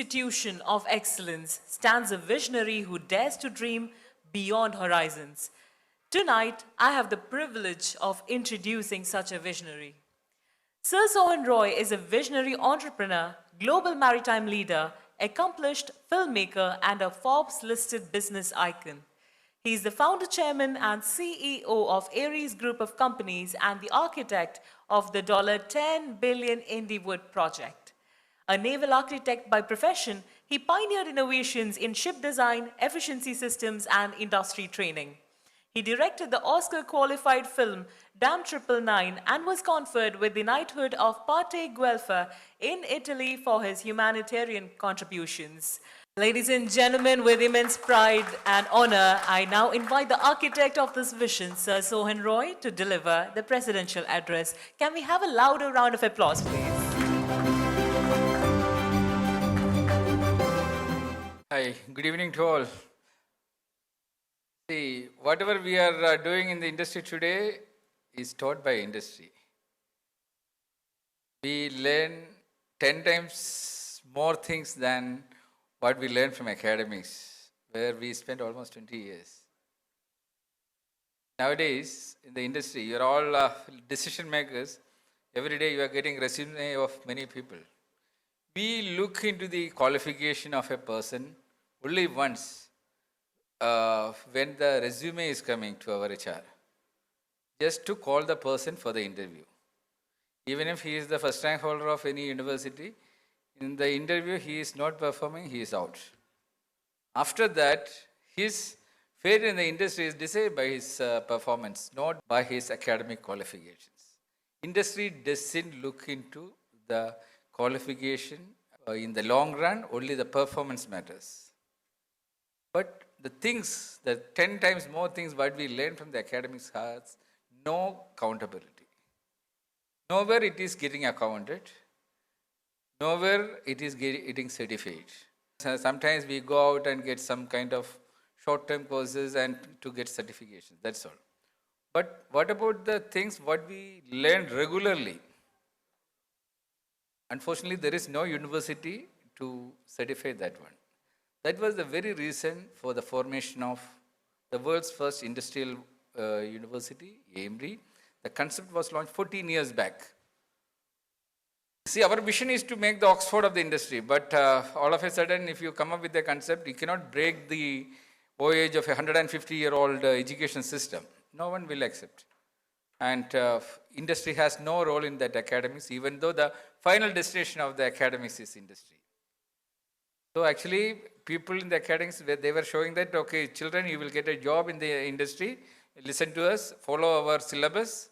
institution of excellence stands a visionary who dares to dream beyond horizons. Tonight, I have the privilege of introducing such a visionary. Sir Sohan Roy is a visionary entrepreneur, global maritime leader, accomplished filmmaker, and a Forbes-listed business icon. He is the founder, chairman, and CEO of AIMRI's group of companies and the architect of the $10 billion Indywood project. A naval architect by profession, he pioneered innovations in ship design, efficiency systems, and industry training. He directed the Oscar-qualified film Dam 999 and was conferred with the knighthood of Parte Guelfa in Italy for his humanitarian contributions. Ladies and gentlemen, with immense pride and honor, I now invite the architect of this vision, Sir Sohan Roy, to deliver the presidential address. Can we have a louder round of applause, please? Hi, good evening to all. See, whatever we are doing in the industry today is taught by industry. We learn 10 times more things than what we learn from academics, where we spent almost 20 years. Nowadays, in the industry, you're all decision makers. Every day you are getting resume of many people. We look into the qualification of a person only once when the resume is coming to our HR, just to call the person for the interview. Even if he is the first rank holder of any university, in the interview he is not performing, he is out. After that, his fate in the industry is decided by his performance, not by his academic qualifications. Industry doesn't look into the qualification. In the long run, only the performance matters. But the things, the 10 times more things what we learn from the academics has no accountability. Nowhere it is getting accounted. Nowhere it is getting certified. So sometimes we go out and get some kind of short-term courses and to get certification. That's all. But what about the things what we learn regularly? Unfortunately, there is no university to certify that one. That was the very reason for the formation of the world's first industrial university, AIMRI. The concept was launched 14 years back. See, our vision is to make the Oxford of the industry, but all of a sudden, if you come up with a concept, you cannot break the voyage of a 150-year-old education system. No one will accept. And industry has no role in that academics, even though the final destination of the academics is industry. So actually, people in the academics, they were showing that, okay, children, you will get a job in the industry, listen to us, follow our syllabus,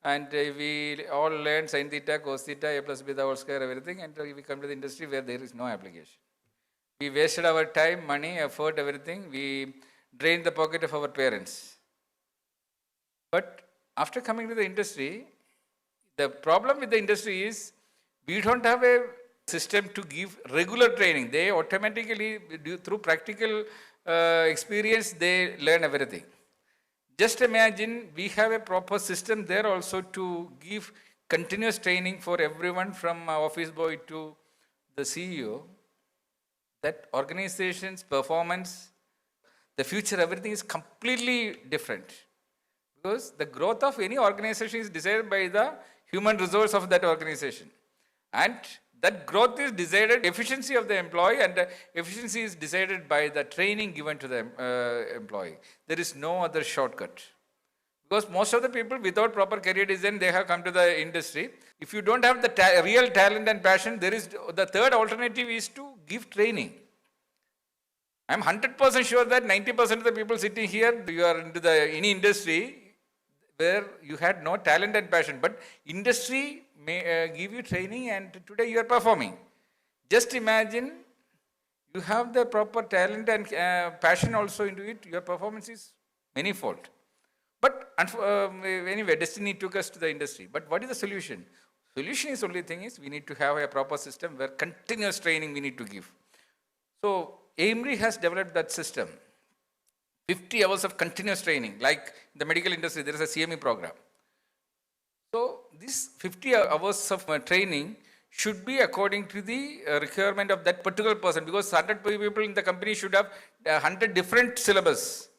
and we all learn sin theta, cos theta, a plus b the whole square, everything, and we come to the industry where there is no application. We wasted our time, money, effort, everything. We drained the pocket of our parents. But after coming to the industry, the problem with the industry is we don't have a system to give regular training. They automatically, through practical experience, they learn everything. Just imagine we have a proper system there also to give continuous training for everyone from office boy to the CEO. That organization's performance, the future, everything is completely different. Because the growth of any organization is decided by the human resource of that organization. And that growth is decided, efficiency of the employee, and the efficiency is decided by the training given to the employee. There is no other shortcut. Because most of the people without proper career design, they have come to the industry. If you don't have the real talent and passion, there is the third alternative is to give training. I am 100% sure that 90% of the people sitting here, you are into any industry where you had no talent and passion, but industry may give you training and today you are performing. Just imagine you have the proper talent and passion also into it, your performance is manifold. But anyway, destiny took us to the industry. But what is the solution? Solution is only thing is we need to have a proper system where continuous training we need to give. So AIMRI has developed that system. 50 hours of continuous training, like in the medical industry, there is a CME program. So this 50 hours of training should be according to the requirement of that particular person, because 100 people in the company should have 100 different syllabus.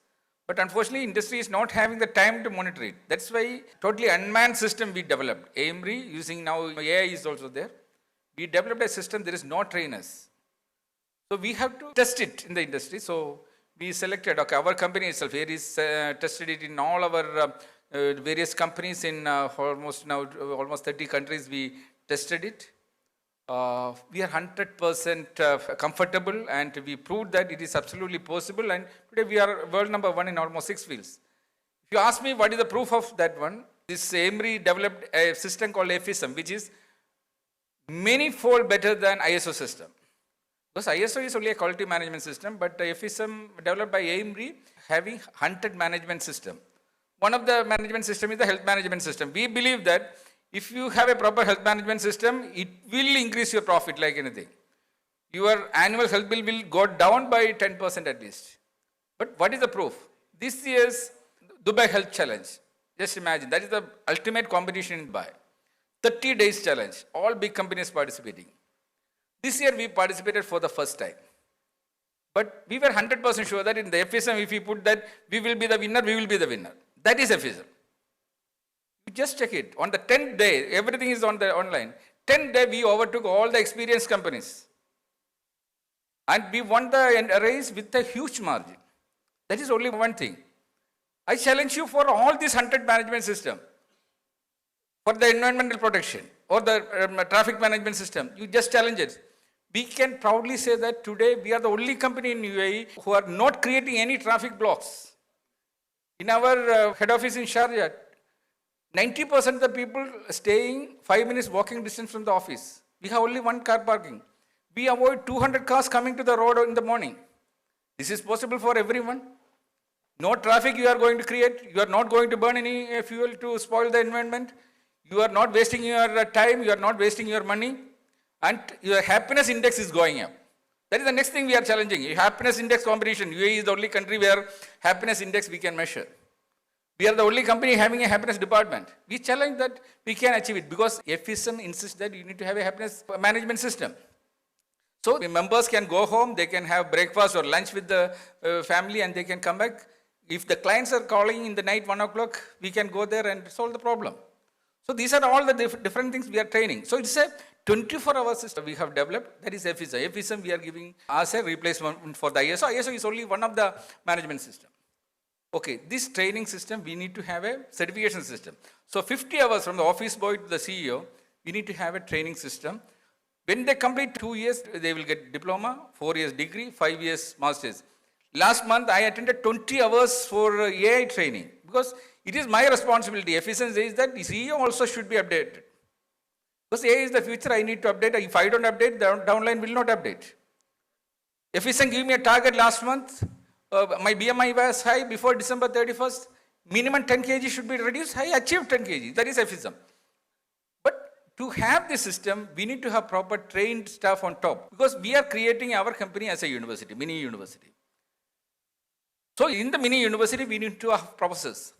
But unfortunately, industry is not having the time to monitor it. That's why totally unmanned system we developed. AIMRI, using now AI is also there. We developed a system, there is no trainers. So we have to test it in the industry. So we selected, okay, our company itself, here is tested it in all our various companies in almost 30 countries we tested it. We are 100% comfortable, and we proved that it is absolutely possible, and today we are world number one in almost 6 fields. If you ask me what is the proof of that one, this AIMRI developed a system called FSM, which is many-fold better than ISO system. Because ISO is only a quality management system, but FSM developed by AIMRI having 100 management system. One of the management system is the health management system. We believe that if you have a proper health management system, it will increase your profit like anything. Your annual health bill will go down by 10% at least. But what is the proof? This year's Dubai Health Challenge, just imagine, that is the ultimate competition in Dubai. 30 days challenge, all big companies participating. This year we participated for the first time. But we were 100% sure that in the FSM, if we put that, we will be the winner, we will be the winner. That is FSM. You just check it. On the 10th day, everything is on the online. 10th day, we overtook all the experienced companies. And we won the race with a huge margin. That is only one thing. I challenge you for all this 100 management system, for the environmental protection or the traffic management system, you just challenge it. We can proudly say that today we are the only company in UAE who are not creating any traffic blocks. In our head office in Sharjah, 90% of the people staying 5 minutes walking distance from the office. We have only one car parking. We avoid 200 cars coming to the road in the morning. This is possible for everyone. No traffic you are going to create. You are not going to burn any fuel to spoil the environment. You are not wasting your time. You are not wasting your money. And your happiness index is going up. That is the next thing we are challenging. Your happiness index competition. UAE is the only country where happiness index we can measure. We are the only company having a happiness department. We challenge that we can achieve it because FSM insists that you need to have a happiness management system. So the members can go home, they can have breakfast or lunch with the family, and they can come back. If the clients are calling in the night 1 o'clock, we can go there and solve the problem. So these are all the different things we are training. So it's a 24-hour system we have developed. That is FSM. FSM we are giving as a replacement for the ISO. ISO is only one of the management system. Okay, this training system, we need to have a certification system. So 50 hours from the office boy to the CEO, we need to have a training system. When they complete 2 years, they will get diploma, 4 years degree, 5 years masters. Last month, I attended 20 hours for AI training because it is my responsibility. FSM says that the CEO also should be updated. Because AI is the future, I need to update. If I don't update, the downline will not update. FSM gave me a target last month. My BMI was high before December 31st. Minimum 10 kg should be reduced. I achieved 10 kg. That is FSM. But to have this system, we need to have proper trained staff on top. Because we are creating our company as a university, mini university. So in the mini university, we need to have professors.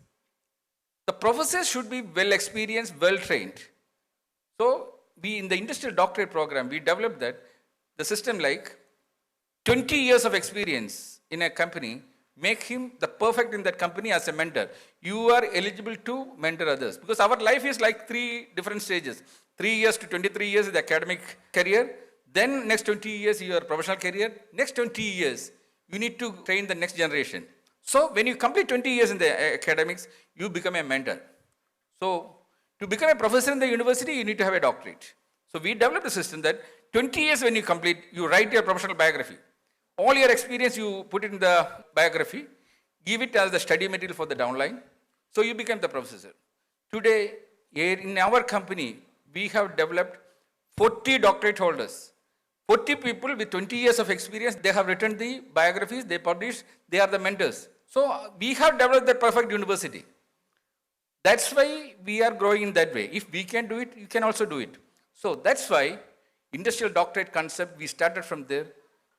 The professors should be well experienced, well trained. So we, in the industrial doctorate program, we developed that the system like 20 years of experience in a company make him the perfect in that company as a mentor. You are eligible to mentor others because our life is like 3 different stages. 3 years to 23 years is the academic career. Then next 20 years your professional career. Next 20 years you need to train the next generation. So when you complete 20 years in the academics, you become a mentor. So to become a professor in the university, you need to have a doctorate. So we developed a system that 20 years when you complete, you write your professional biography. All your experience you put in the biography, give it as the study material for the downline. So you become the professor. Today, in our company, we have developed 40 doctorate holders. 40 people with 20 years of experience, they have written the biographies, they published, they are the mentors. So we have developed the perfect university. That's why we are growing in that way. If we can do it, you can also do it. So that's why industrial doctorate concept, we started from there.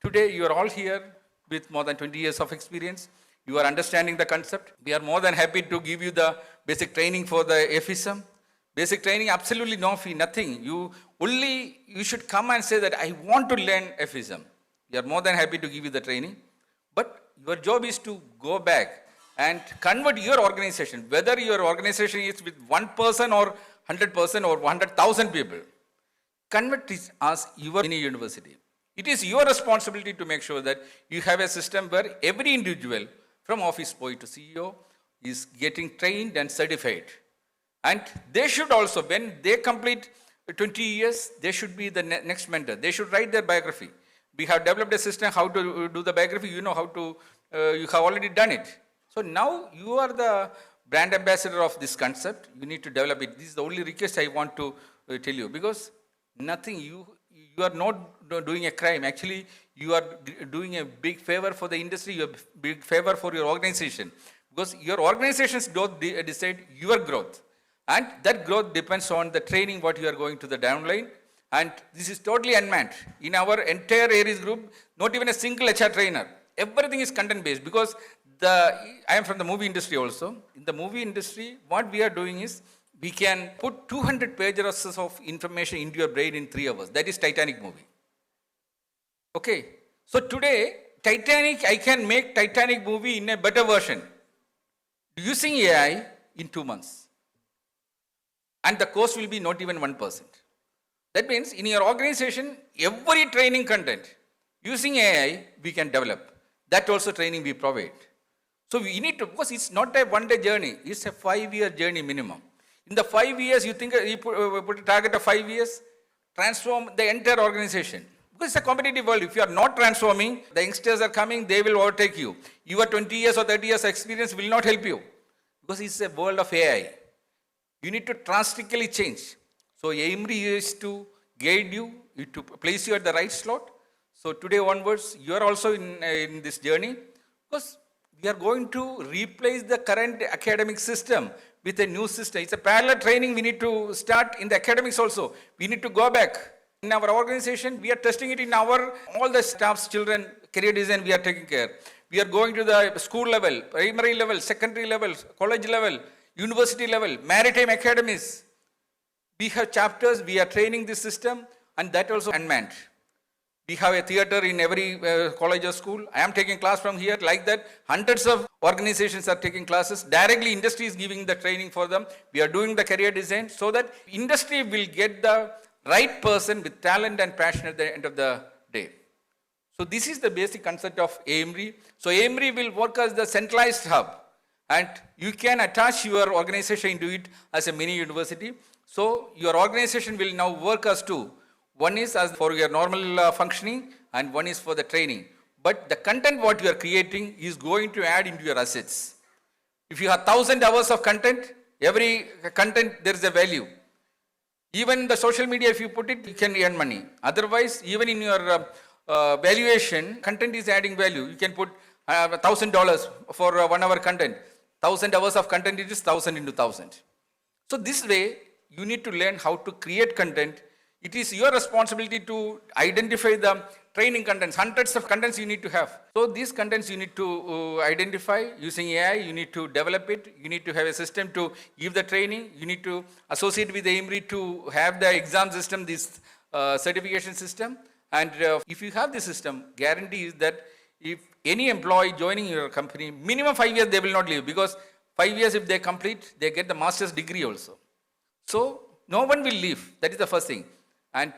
Today, you are all here with more than 20 years of experience. You are understanding the concept. We are more than happy to give you the basic training for the FSM. Basic training, absolutely no fee, nothing. You should come and say that I want to learn FISM. We are more than happy to give you the training. But your job is to go back and convert your organization, whether your organization is with one person or 100% or 100,000 people. Convert it as your mini university. It is your responsibility to make sure that you have a system where every individual, from office boy to CEO, is getting trained and certified. And they should also, when they complete 20 years, they should be the next mentor. They should write their biography. We have developed a system how to do the biography. You know how to, you have already done it. So now you are the brand ambassador of this concept. You need to develop it. This is the only request I want to tell you, because nothing, you are not doing a crime. Actually, you are doing a big favor for the industry, a big favor for your organization, because your organizations don't decide your growth. And that growth depends on the training what you are going to the downline. And this is totally unmanned. In our entire Aries group, not even a single HR trainer. Everything is content based, because I am from the movie industry also. In the movie industry, what we are doing is, we can put 200 pages of information into your brain in 3 hours. That is Titanic movie. Okay. So today, Titanic, I can make Titanic movie in a better version using AI in 2 months. And the cost will be not even 1%. That means in your organization, every training content using AI, we can develop. That also training we provide. So we need to, because it's not a one-day journey, it's a 5-year journey minimum. In the 5 years, you think you put a target of 5 years, transform the entire organization. Because it's a competitive world. If you are not transforming, the youngsters are coming, they will overtake you. Your 20 years or 30 years experience will not help you. Because it's a world of AI. You need to drastically change. So AIMRI is to guide you, to place you at the right slot. So today onwards, you are also in this journey, because we are going to replace the current academic system with a new system. It's a parallel training we need to start in the academics also. We need to go back. In our organization, we are testing it in all the staff's children, career design we are taking care. We are going to the school level, primary level, secondary level, college level, university level, maritime academies. We have chapters, we are training this system, and that also unmanned. We have a theater in every college or school. I am taking class from here. Like that, hundreds of organizations are taking classes. Directly, industry is giving the training for them. We are doing the career design so that industry will get the right person with talent and passion at the end of the day. So this is the basic concept of AIMRI. So AIMRI will work as the centralized hub, and you can attach your organization into it as a mini university. So your organization will now work as two. One is as for your normal functioning, and one is for the training. But the content what you are creating is going to add into your assets. If you have 1,000 hours of content, every content there is a value. Even the social media, if you put it, you can earn money. Otherwise, even in your valuation, content is adding value. You can put $1,000 for 1 hour content. 1,000 hours of content, it is 1,000 into 1,000. So this way, you need to learn how to create content. It is your responsibility to identify the training contents, hundreds of contents you need to have. So these contents you need to identify using AI, you need to develop it, you need to have a system to give the training, you need to associate with AIMRI to have the exam system, this certification system. And if you have the system, guarantee is that if any employee joining your company, minimum 5 years they will not leave, because 5 years if they complete, they get the master's degree also. So no one will leave, that is the first thing. And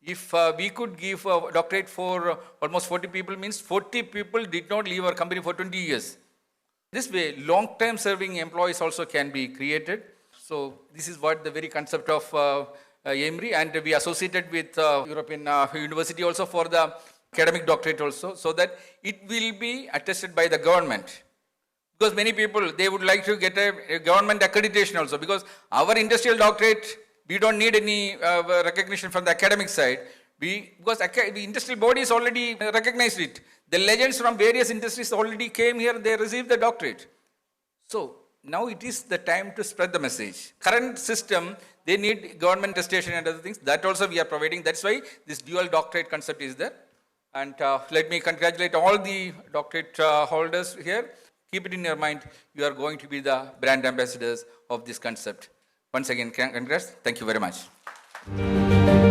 if we could give a doctorate for almost 40 people, means 40 people did not leave our company for 20 years. This way, long-term serving employees also can be created. So this is what the very concept of AIMRI, and we associated with European University also for the academic doctorate also, so that it will be attested by the government. Because many people, they would like to get a government accreditation also, because our industrial doctorate, we don't need any recognition from the academic side. Because the industrial bodies already recognized it. The legends from various industries already came here, they received the doctorate. So now it is the time to spread the message. Current system, they need government attestation and other things. That also we are providing. That's why this dual doctorate concept is there. And let me congratulate all the doctorate holders here. Keep it in your mind, you are going to be the brand ambassadors of this concept. Once again, congrats. Thank you very much.